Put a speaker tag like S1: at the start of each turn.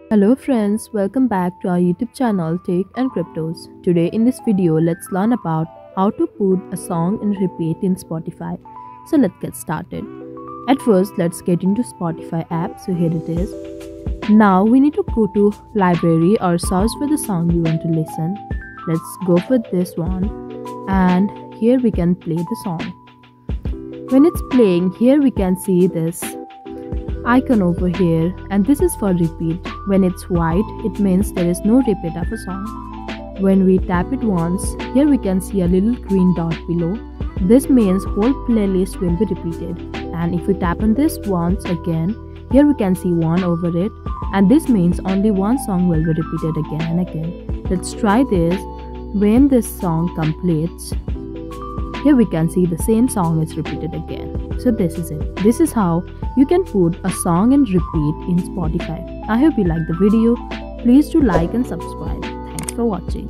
S1: Hello friends, welcome back to our YouTube channel Tech and Cryptos. Today in this video, let's learn about how to put a song in repeat in Spotify. So let's get started. At first, let's get into Spotify app. So here it is. Now we need to go to library or search for the song we want to listen. Let's go for this one, and here we can play the song. When it's playing, here we can see this icon over here, and this is for repeat. When it's white, it means there is no repeat of a song. When we tap it once, here we can see a little green dot below. This means whole playlist will be repeated. And if we tap on this once again, here we can see one over it, and this means only one song will be repeated again and again. Let's try this. When this song completes, here we can see the same song is repeated again. So this is it. This is how you can put a song and repeat in Spotify. I hope you liked the video. Please do like and subscribe. Thanks for watching.